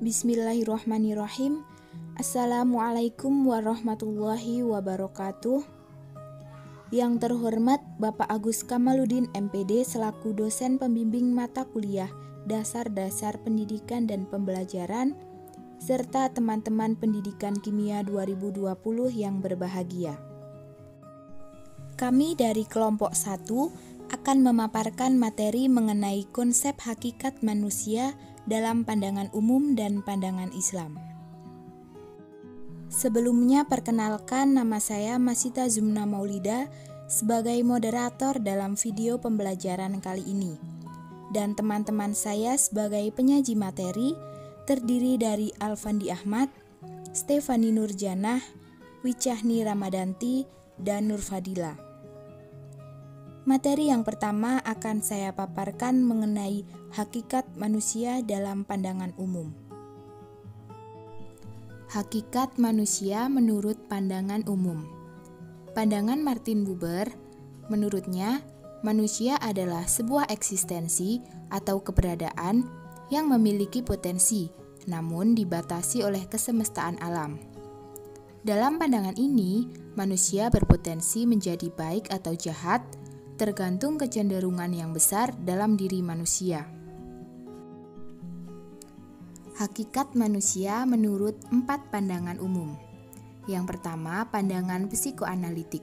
Bismillahirrahmanirrahim. Assalamualaikum warahmatullahi wabarakatuh. Yang terhormat Bapak Agus Kamaludin MPD selaku dosen pembimbing mata kuliah Dasar-Dasar Pendidikan dan Pembelajaran serta teman-teman pendidikan kimia 2020 yang berbahagia. Kami dari kelompok 1 akan memaparkan materi mengenai konsep hakikat manusia dalam pandangan umum dan pandangan Islam. Sebelumnya perkenalkan, nama saya Masita Zumna Maulida sebagai moderator dalam video pembelajaran kali ini. Dan teman-teman saya sebagai penyaji materi terdiri dari Alfandi Ahmad, Stefani Nurjanah, Wicahni Ramadanti, dan Nur Fadila. Materi yang pertama akan saya paparkan mengenai hakikat manusia dalam pandangan umum. Hakikat manusia menurut pandangan umum. Pandangan Martin Buber, menurutnya, manusia adalah sebuah eksistensi atau keberadaan yang memiliki potensi, namun dibatasi oleh kesemestaan alam. Dalam pandangan ini, manusia berpotensi menjadi baik atau jahat, tergantung kecenderungan yang besar dalam diri manusia. Hakikat manusia menurut 4 pandangan umum. Yang pertama, pandangan psikoanalitik.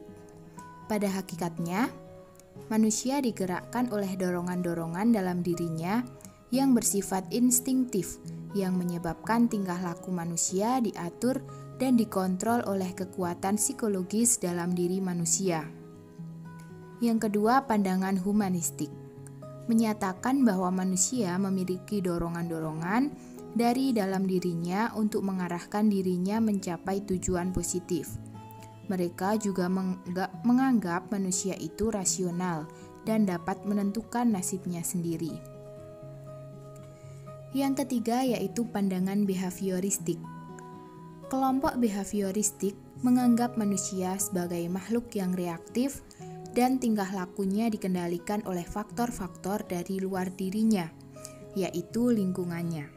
Pada hakikatnya, manusia digerakkan oleh dorongan-dorongan dalam dirinya yang bersifat instinktif, yang menyebabkan tingkah laku manusia diatur dan dikontrol oleh kekuatan psikologis dalam diri manusia. Yang kedua, pandangan humanistik. Menyatakan bahwa manusia memiliki dorongan-dorongan dari dalam dirinya untuk mengarahkan dirinya mencapai tujuan positif. Mereka juga menganggap manusia itu rasional dan dapat menentukan nasibnya sendiri. Yang ketiga yaitu pandangan behavioristik. Kelompok behavioristik menganggap manusia sebagai makhluk yang reaktif dan tingkah lakunya dikendalikan oleh faktor-faktor dari luar dirinya, yaitu lingkungannya.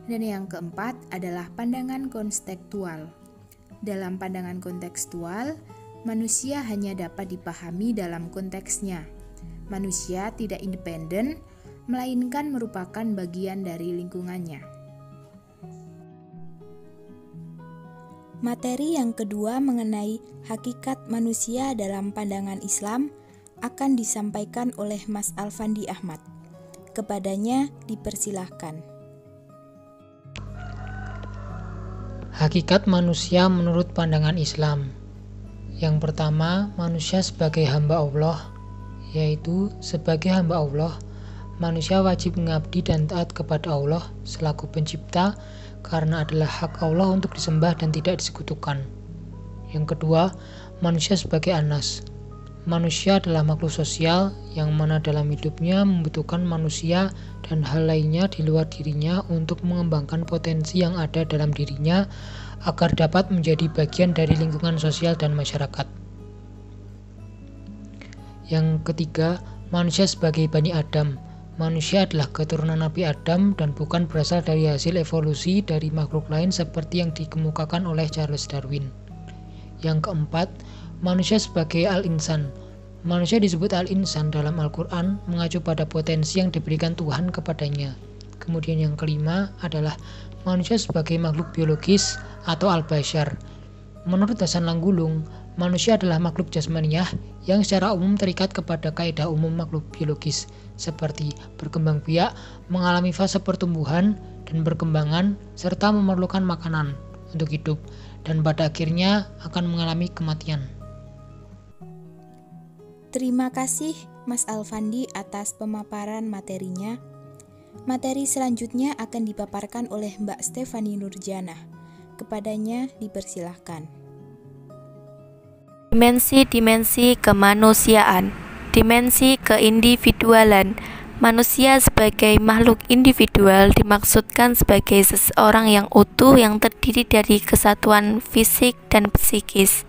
Dan yang keempat adalah pandangan kontekstual. Dalam pandangan kontekstual, manusia hanya dapat dipahami dalam konteksnya. Manusia tidak independen, melainkan merupakan bagian dari lingkungannya. Materi yang kedua mengenai hakikat manusia dalam pandangan Islam akan disampaikan oleh Mas Alfandi Ahmad. Kepadanya dipersilahkan. Hakikat manusia menurut pandangan Islam. Yang pertama, manusia sebagai hamba Allah, yaitu sebagai hamba Allah, manusia wajib mengabdi dan taat kepada Allah selaku pencipta karena adalah hak Allah untuk disembah dan tidak disekutukan. Yang kedua, manusia sebagai anas. Manusia adalah makhluk sosial yang mana dalam hidupnya membutuhkan manusia dan hal lainnya di luar dirinya untuk mengembangkan potensi yang ada dalam dirinya agar dapat menjadi bagian dari lingkungan sosial dan masyarakat. Yang ketiga, manusia sebagai Bani Adam. Manusia adalah keturunan Nabi Adam dan bukan berasal dari hasil evolusi dari makhluk lain seperti yang dikemukakan oleh Charles Darwin. Yang keempat, manusia sebagai al-insan. Manusia disebut al-insan dalam Al-Quran mengacu pada potensi yang diberikan Tuhan kepadanya. Kemudian yang kelima adalah manusia sebagai makhluk biologis atau al-bashar. Menurut Hasan Langgulung, manusia adalah makhluk jasmaniah yang secara umum terikat kepada kaidah umum makhluk biologis seperti berkembang biak, mengalami fase pertumbuhan dan perkembangan, serta memerlukan makanan untuk hidup, dan pada akhirnya akan mengalami kematian. Terima kasih Mas Alfandi atas pemaparan materinya. Materi selanjutnya akan dipaparkan oleh Mbak Stefani Nurjanah. Kepadanya dipersilahkan. Dimensi-dimensi kemanusiaan. Dimensi keindividualan. Manusia sebagai makhluk individual dimaksudkan sebagai seseorang yang utuh yang terdiri dari kesatuan fisik dan psikis.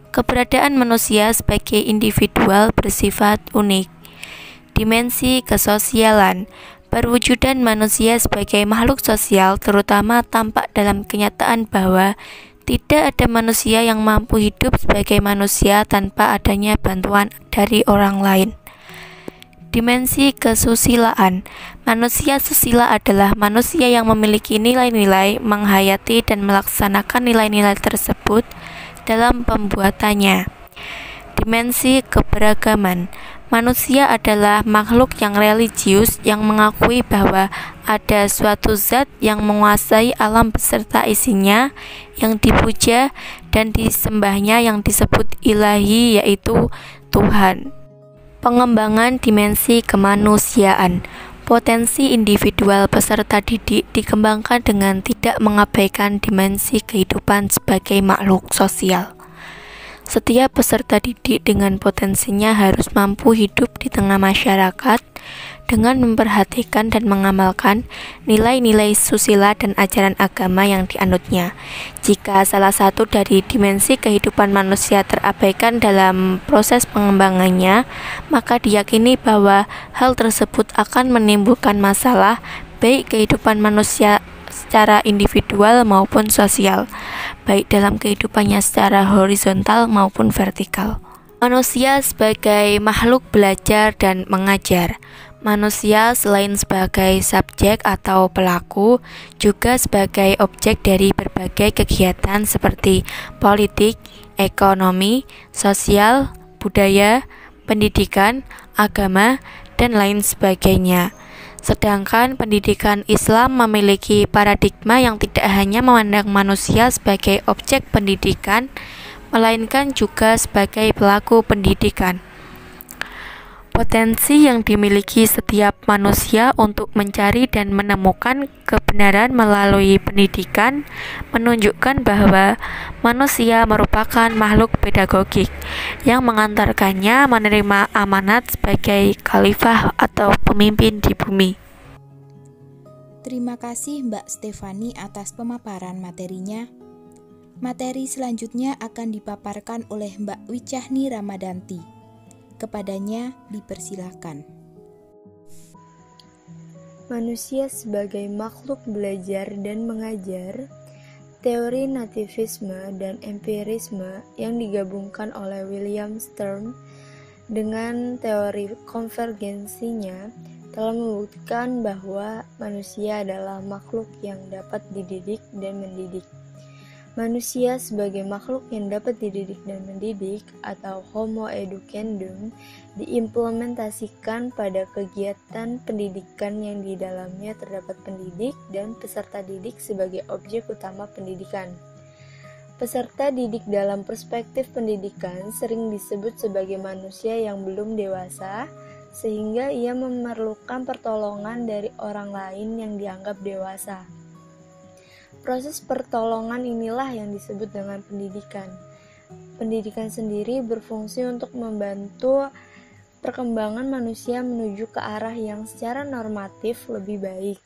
Keberadaan manusia sebagai individual bersifat unik. Dimensi kesosialan. Perwujudan manusia sebagai makhluk sosial terutama tampak dalam kenyataan bahwa tidak ada manusia yang mampu hidup sebagai manusia tanpa adanya bantuan dari orang lain. Dimensi kesusilaan. Manusia susila adalah manusia yang memiliki nilai-nilai, menghayati dan melaksanakan nilai-nilai tersebut dalam pembuatannya. Dimensi keberagaman. Manusia adalah makhluk yang religius yang mengakui bahwa ada suatu zat yang menguasai alam beserta isinya, yang dipuja dan disembahnya yang disebut ilahi, yaitu Tuhan. Pengembangan dimensi kemanusiaan. Potensi individual peserta didik dikembangkan dengan tidak mengabaikan dimensi kehidupan sebagai makhluk sosial. Setiap peserta didik dengan potensinya harus mampu hidup di tengah masyarakat dengan memperhatikan dan mengamalkan nilai-nilai susila dan ajaran agama yang dianutnya. Jika salah satu dari dimensi kehidupan manusia terabaikan dalam proses pengembangannya, maka diyakini bahwa hal tersebut akan menimbulkan masalah baik kehidupan manusia secara individual maupun sosial, baik dalam kehidupannya secara horizontal maupun vertikal. Manusia sebagai makhluk belajar dan mengajar. Manusia selain sebagai subjek atau pelaku, juga sebagai objek dari berbagai kegiatan seperti politik, ekonomi, sosial, budaya, pendidikan, agama, dan lain sebagainya. Sedangkan pendidikan Islam memiliki paradigma yang tidak hanya memandang manusia sebagai objek pendidikan, melainkan juga sebagai pelaku pendidikan. Potensi yang dimiliki setiap manusia untuk mencari dan menemukan kebenaran melalui pendidikan menunjukkan bahwa manusia merupakan makhluk pedagogik yang mengantarkannya menerima amanat sebagai khalifah atau pemimpin di bumi. Terima kasih Mbak Stefani atas pemaparan materinya. Materi selanjutnya akan dipaparkan oleh Mbak Wicahni Ramadanti. Kepadanya dipersilahkan. Manusia sebagai makhluk belajar dan mengajar, teori nativisme dan empirisme yang digabungkan oleh William Stern dengan teori konvergensinya telah membuktikan bahwa manusia adalah makhluk yang dapat dididik dan mendidik. Manusia sebagai makhluk yang dapat dididik dan mendidik atau homo educandum diimplementasikan pada kegiatan pendidikan yang di dalamnya terdapat pendidik dan peserta didik sebagai objek utama pendidikan. Peserta didik dalam perspektif pendidikan sering disebut sebagai manusia yang belum dewasa, sehingga ia memerlukan pertolongan dari orang lain yang dianggap dewasa. Proses pertolongan inilah yang disebut dengan pendidikan. Pendidikan sendiri berfungsi untuk membantu perkembangan manusia menuju ke arah yang secara normatif lebih baik.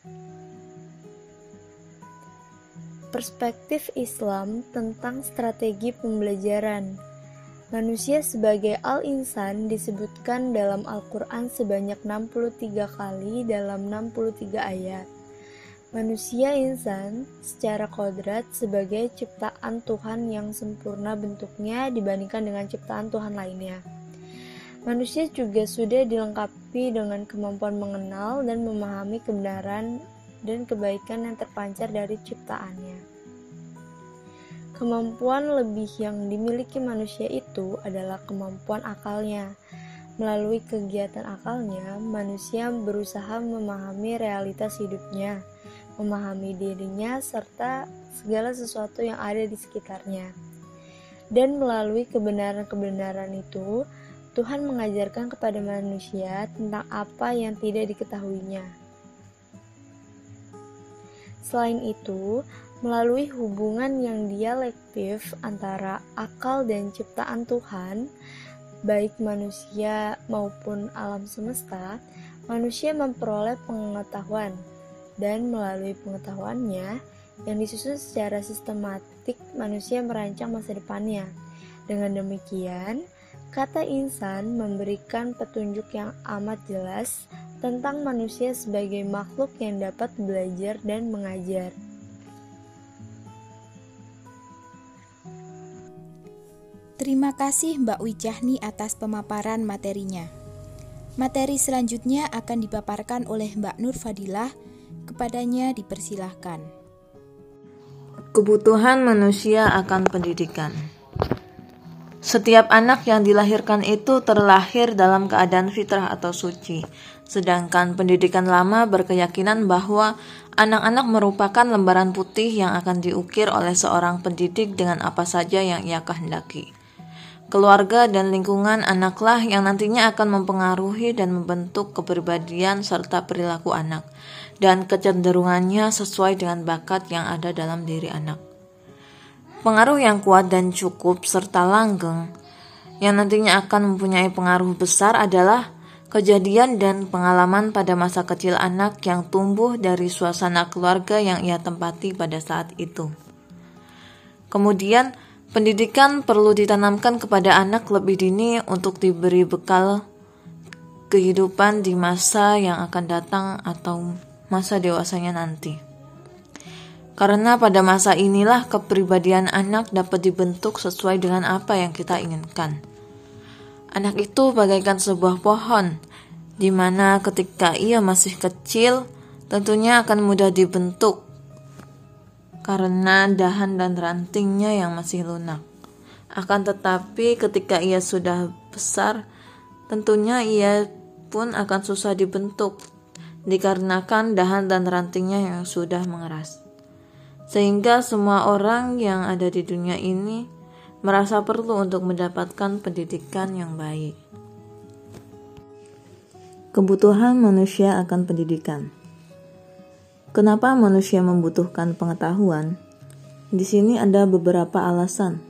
Perspektif Islam tentang strategi pembelajaran. Manusia sebagai al-insan disebutkan dalam Al-Quran sebanyak 63 kali dalam 63 ayat. Manusia insan secara kodrat sebagai ciptaan Tuhan yang sempurna bentuknya dibandingkan dengan ciptaan Tuhan lainnya. Manusia juga sudah dilengkapi dengan kemampuan mengenal dan memahami kebenaran dan kebaikan yang terpancar dari ciptaannya. Kemampuan lebih yang dimiliki manusia itu adalah kemampuan akalnya. Melalui kegiatan akalnya, manusia berusaha memahami realitas hidupnya, memahami dirinya, serta segala sesuatu yang ada di sekitarnya. Dan melalui kebenaran-kebenaran itu, Tuhan mengajarkan kepada manusia tentang apa yang tidak diketahuinya. Selain itu, melalui hubungan yang dialektif antara akal dan ciptaan Tuhan, baik manusia maupun alam semesta, manusia memperoleh pengetahuan. Dan melalui pengetahuannya yang disusun secara sistematik, manusia merancang masa depannya. Dengan demikian, kata insan memberikan petunjuk yang amat jelas tentang manusia sebagai makhluk yang dapat belajar dan mengajar. Terima kasih Mbak Wijahni atas pemaparan materinya. Materi selanjutnya akan dipaparkan oleh Mbak Nur Fadilah. Kepadanya dipersilahkan. Kebutuhan manusia akan pendidikan. Setiap anak yang dilahirkan itu terlahir dalam keadaan fitrah atau suci. Sedangkan pendidikan lama berkeyakinan bahwa anak-anak merupakan lembaran putih yang akan diukir oleh seorang pendidik dengan apa saja yang ia kehendaki. Keluarga dan lingkungan anaklah yang nantinya akan mempengaruhi dan membentuk kepribadian serta perilaku anak, dan kecenderungannya sesuai dengan bakat yang ada dalam diri anak. Pengaruh yang kuat dan cukup serta langgeng yang nantinya akan mempunyai pengaruh besar adalah kejadian dan pengalaman pada masa kecil anak yang tumbuh dari suasana keluarga yang ia tempati pada saat itu. Kemudian, pendidikan perlu ditanamkan kepada anak lebih dini untuk diberi bekal kehidupan di masa yang akan datang atau masa dewasanya nanti. Karena pada masa inilah kepribadian anak dapat dibentuk sesuai dengan apa yang kita inginkan. Anak itu bagaikan sebuah pohon, di mana ketika ia masih kecil, tentunya akan mudah dibentuk karena dahan dan rantingnya yang masih lunak. Akan tetapi ketika ia sudah besar, tentunya ia pun akan susah dibentuk, dikarenakan dahan dan rantingnya yang sudah mengeras. Sehingga semua orang yang ada di dunia ini merasa perlu untuk mendapatkan pendidikan yang baik. Kebutuhan manusia akan pendidikan. Kenapa manusia membutuhkan pengetahuan? Di sini ada beberapa alasan.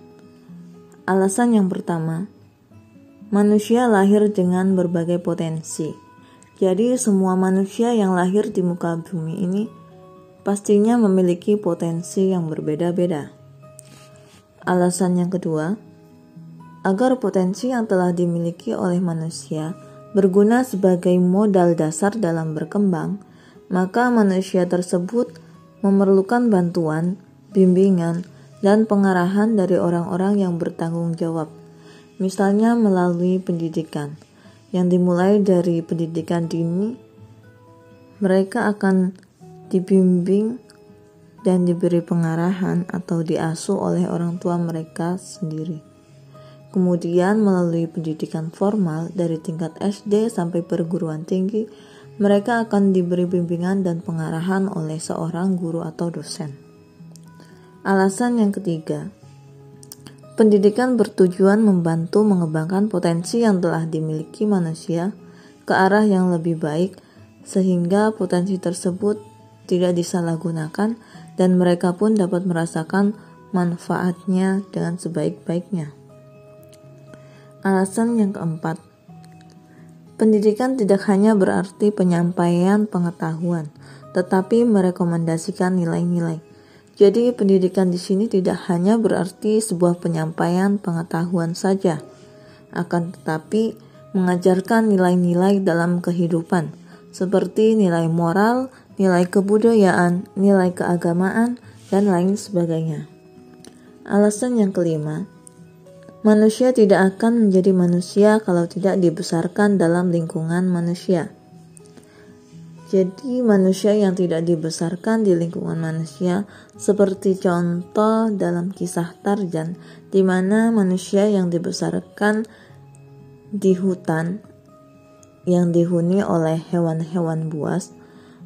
Alasan yang pertama, manusia lahir dengan berbagai potensi. Jadi semua manusia yang lahir di muka bumi ini pastinya memiliki potensi yang berbeda-beda. Alasan yang kedua, agar potensi yang telah dimiliki oleh manusia berguna sebagai modal dasar dalam berkembang, maka manusia tersebut memerlukan bantuan, bimbingan, dan pengarahan dari orang-orang yang bertanggung jawab, misalnya melalui pendidikan, yang dimulai dari pendidikan dini. Mereka akan dibimbing dan diberi pengarahan atau diasuh oleh orang tua mereka sendiri. Kemudian melalui pendidikan formal dari tingkat SD sampai perguruan tinggi, mereka akan diberi bimbingan dan pengarahan oleh seorang guru atau dosen. Alasan yang ketiga, pendidikan bertujuan membantu mengembangkan potensi yang telah dimiliki manusia ke arah yang lebih baik, sehingga potensi tersebut tidak disalahgunakan dan mereka pun dapat merasakan manfaatnya dengan sebaik-baiknya. Alasan yang keempat, pendidikan tidak hanya berarti penyampaian pengetahuan, tetapi merekomendasikan nilai-nilai. Jadi pendidikan di sini tidak hanya berarti sebuah penyampaian pengetahuan saja, akan tetapi mengajarkan nilai-nilai dalam kehidupan, seperti nilai moral, nilai kebudayaan, nilai keagamaan, dan lain sebagainya. Alasan yang kelima, manusia tidak akan menjadi manusia kalau tidak dibesarkan dalam lingkungan manusia. Jadi manusia yang tidak dibesarkan di lingkungan manusia, seperti contoh dalam kisah Tarzan, di mana manusia yang dibesarkan di hutan yang dihuni oleh hewan-hewan buas,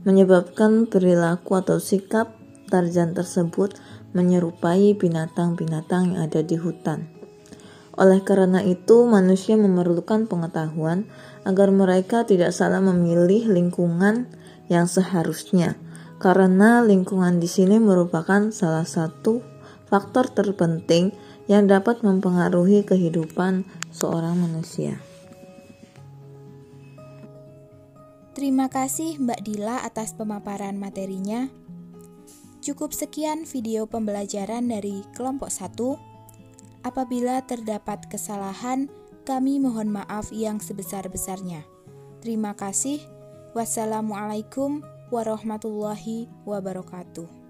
menyebabkan perilaku atau sikap Tarzan tersebut menyerupai binatang-binatang yang ada di hutan. Oleh karena itu, manusia memerlukan pengetahuan agar mereka tidak salah memilih lingkungan yang seharusnya, karena lingkungan di sini merupakan salah satu faktor terpenting yang dapat mempengaruhi kehidupan seorang manusia. Terima kasih Mbak Dila atas pemaparan materinya. Cukup sekian video pembelajaran dari kelompok 1. Apabila terdapat kesalahan, kami mohon maaf yang sebesar-besarnya. Terima kasih. Wassalamualaikum warahmatullahi wabarakatuh.